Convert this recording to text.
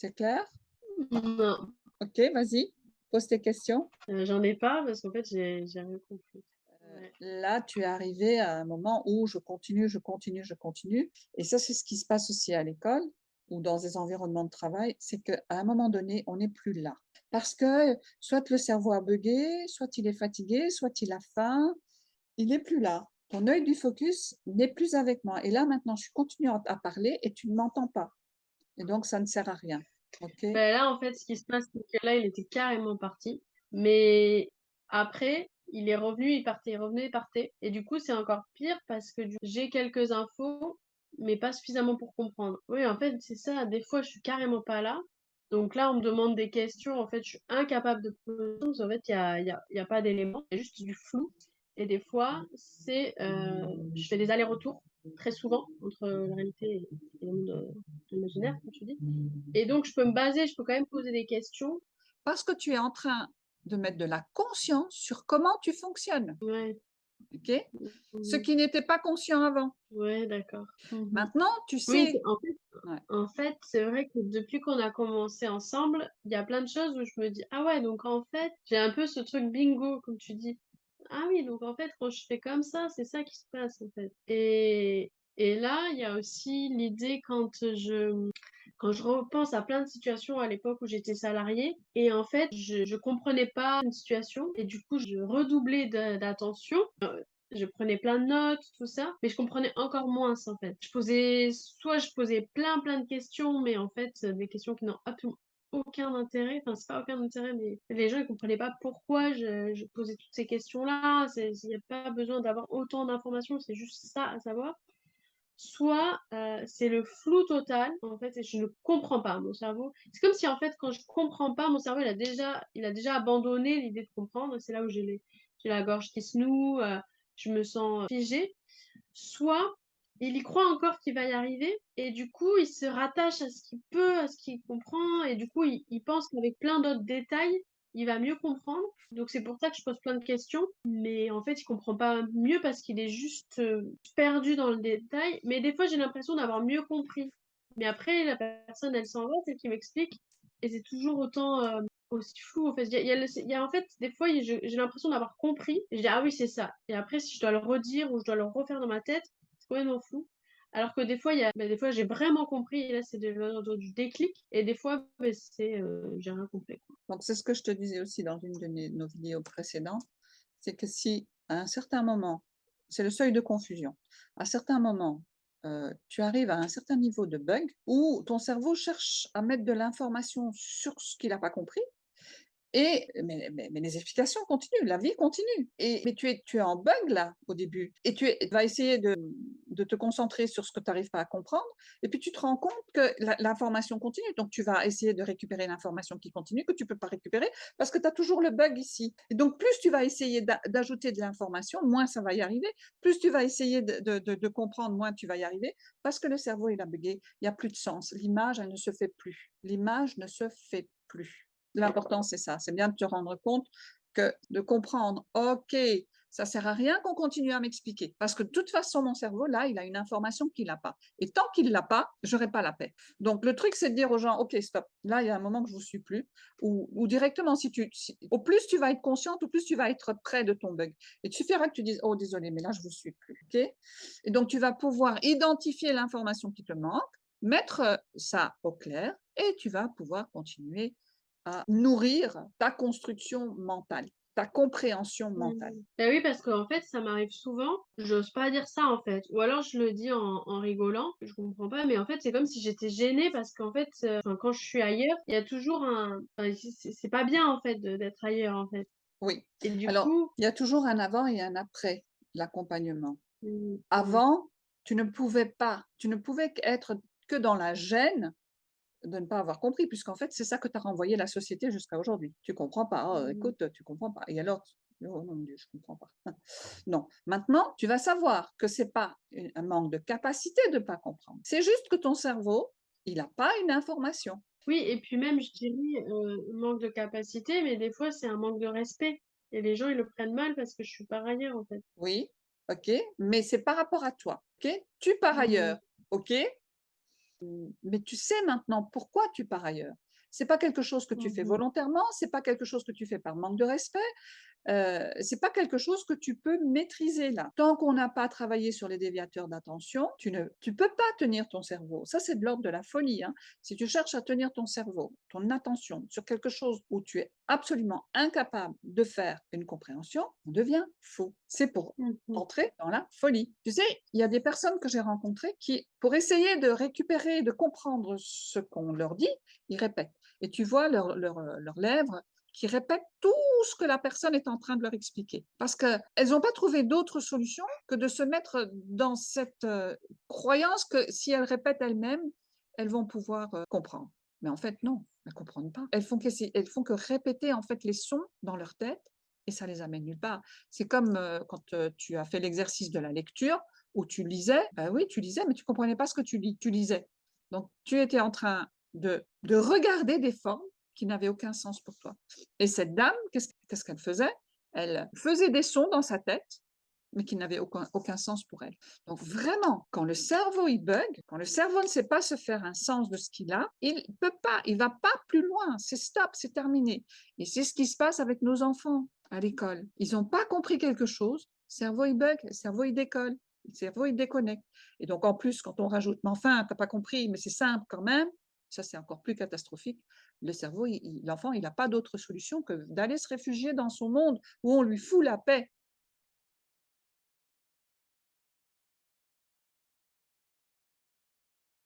C'est clair? Non, OK, vas-y, pose tes questions. j'en ai pas parce qu'en fait, j'ai rien compris. Ouais. Là, tu es arrivé à un moment où je continue, je continue, je continue et ça, c'est ce qui se passe aussi à l'école ou dans des environnements de travail, c'est qu'à un moment donné, on n'est plus là. Parce que soit le cerveau a buggé, soit il est fatigué, soit il a faim, il n'est plus là. Ton œil du focus n'est plus avec moi et là, maintenant, je continue à parler et tu ne m'entends pas et donc ça ne sert à rien. OK? Bah, là, en fait, ce qui se passe, c'est que là, il était carrément parti, mais après, il est revenu, il partait, il revenait, il partait et du coup, c'est encore pire parce que du j'ai quelques infos, mais pas suffisamment pour comprendre. Oui, en fait, c'est ça, des fois, je suis carrément pas là, donc là, on me demande des questions, en fait, je suis incapable de poser parce qu'en fait, il y a pas d'éléments, il y a juste du flou et des fois, je fais des allers-retours très souvent entre la réalité et le monde, imaginaire, comme tu dis. Et donc, je peux me baser, je peux quand même poser des questions. Parce que tu es en train de mettre de la conscience sur comment tu fonctionnes. Ouais. OK? Ce Mmh. qui n'était pas conscient avant. Ouais, d'accord. Mmh. Maintenant, tu Oui, sais. Ouais. c'est vrai que depuis qu'on a commencé ensemble, il y a plein de choses où je me dis: «Ah ouais, donc en fait» j'ai un peu ce truc bingo, comme tu dis. «Ah oui, donc en fait, quand je fais comme ça, c'est ça qui se passe, en fait» et là, il y a aussi l'idée quand je repense à plein de situations à l'époque où j'étais salariée et en fait, je comprenais pas une situation et du coup, je redoublais d'attention. Je prenais plein de notes, tout ça, mais je comprenais encore moins, en fait. Je posais plein de questions, mais en fait, des questions qui n'ont absolument aucun intérêt. Enfin, c'est pas aucun intérêt, mais les gens, ils comprenaient pas pourquoi je posais toutes ces questions-là. Il y a pas besoin d'avoir autant d'informations, c'est juste ça à savoir. Soit, c'est le flou total, en fait, et je ne comprends pas. Mon cerveau c'est comme si, en fait, quand je comprends pas, mon cerveau, il a déjà abandonné l'idée de comprendre et c'est là où j'ai la gorge qui se noue, je me sens, figée. Soit il y croit encore qu'il va y arriver et du coup, il se rattache à ce qu'il peut, à ce qu'il comprend et du coup, il pense qu'avec plein d'autres détails, il va mieux comprendre. Donc c'est pour ça que je pose plein de questions, mais en fait, il comprend pas mieux parce qu'il est juste, perdu dans le détail. Mais des fois, j'ai l'impression d'avoir mieux compris. Mais après, la personne, elle s'en va, celle qui m'explique et c'est toujours aussi flou, en fait. Il y a en fait, des fois, j'ai l'impression d'avoir compris et je dis: «Ah oui, c'est ça» et après si je dois le redire ou je dois le refaire dans ma tête, c'est complètement flou. Alors que des fois, des fois, j'ai vraiment compris et là, c'est de l'ordre du déclic et des fois, j'ai rien compris, quoi. Donc c'est ce que je te disais aussi dans une de nos vidéos précédentes, c'est que si à un certain moment, c'est le seuil de confusion, à un certain moment, tu arrives à un certain niveau de bug où ton cerveau cherche à mettre de l'information sur ce qu'il a pas compris. Mais les explications continuent, la vie continue mais tu es en bug là, au début et tu vas essayer de te concentrer sur ce que tu arrives pas à comprendre et puis tu te rends compte que l'information continue, donc tu vas essayer de récupérer l'information qui continue, que tu peux pas récupérer parce que tu as toujours le bug ici et donc plus tu vas essayer d'ajouter de l'information, moins ça va y arriver. Plus tu vas essayer de comprendre, moins tu vas y arriver parce que le cerveau, il a buggé, il y a plus de sens. L'image, elle ne se fait plus. L'image ne se fait plus. L'important, c'est ça, c'est bien de te rendre compte que de comprendre, OK, ça sert à rien qu'on continue à m'expliquer parce que de toute façon, mon cerveau, là, il a une information qu'il n'a pas et tant qu'il l'a pas, j'aurai pas la paix. Donc le truc, c'est de dire aux gens: «OK, stop, là, il y a un moment que je vous suis plus» ou directement au plus tu vas être consciente, au plus tu vas être près de ton bug. Et il suffira que tu dises: «Oh désolé, mais là, je vous suis plus», OK? Et donc tu vas pouvoir identifier l'information qui te manque, mettre, ça au clair et tu vas pouvoir continuer à nourrir ta construction mentale, ta compréhension mentale. Bah, oui, parce qu'en fait, ça m'arrive souvent, j'ose pas dire ça, en fait, ou alors je le dis en rigolant, je comprends pas, mais en fait, c'est comme si j'étais gênée parce qu'en fait, enfin, quand je suis ailleurs, il y a toujours c'est pas bien, en fait, de d'être ailleurs, en fait Oui. et du Alors, coup il y a toujours un avant et un après l'accompagnement. ouais. Avant, tu ne pouvais qu'être que dans la gêne de ne pas avoir compris, puisqu'en fait, c'est ça que t'a renvoyé la société jusqu'à aujourd'hui. Tu comprends pas, oh, Mmh. écoute, tu comprends pas et alors? Oh mon Dieu, je comprends pas. Non, maintenant, tu vas savoir que c'est pas un manque de capacité de pas comprendre. C'est juste que ton cerveau, il a pas une information. Oui et puis même, je dirais, manque de capacité, mais des fois, c'est un manque de respect et les gens, ils le prennent mal parce que je suis par ailleurs, en fait. Oui, OK, mais c'est par rapport à toi, OK? Tu pars Mmh. ailleurs, OK? Mais tu sais maintenant pourquoi tu pars ailleurs. C'est pas quelque chose que tu fais Mmh. volontairement, c'est pas quelque chose que tu fais par manque de respect, c'est pas quelque chose que tu peux maîtriser là. Tant qu'on n'a pas travaillé sur les déviateurs d'attention, tu peux pas tenir ton cerveau. Ça, c'est de l'ordre de la folie, hein. Si tu cherches à tenir ton cerveau, ton attention sur quelque chose où tu es absolument incapable de faire une compréhension, on devient fou. C'est pour Mmh. entrer dans la folie. Tu sais, il y a des personnes que j'ai rencontrées qui, pour essayer de récupérer, de comprendre ce qu'on leur dit, ils répètent. Et tu vois leurs lèvres qui répètent tout ce que la personne est en train de leur expliquer. Parce qu'elles n'ont pas trouvé d'autre solution que de se mettre dans cette croyance que si elles répètent elles-mêmes, elles vont pouvoir comprendre. Mais en fait, non, elles ne comprennent pas. Elles font que répéter en fait les sons dans leur tête et ça les amène nulle part. C'est comme quand tu as fait l'exercice de la lecture où tu lisais, ben oui, tu lisais, mais tu ne comprenais pas ce que tu lisais. Donc, tu étais en train de regarder des formes qui n'avaient aucun sens pour toi. Et cette dame, qu'est-ce qu'elle faisait? Elle faisait des sons dans sa tête, mais qui n'avaient aucun sens pour elle. Donc vraiment, quand le cerveau il bug, quand le cerveau ne sait pas se faire un sens de ce qu'il a, il peut pas, il va pas plus loin. C'est stop, c'est terminé. Et c'est ce qui se passe avec nos enfants à l'école. Ils n'ont pas compris quelque chose, cerveau il bug, cerveau il décolle, le cerveau il déconnecte. Et donc en plus, quand on rajoute, mais enfin, t'as pas compris, mais c'est simple quand même. Ça, c'est encore plus catastrophique. Le cerveau, l'enfant, il n'a pas d'autre solution que d'aller se réfugier dans son monde où on lui fout la paix.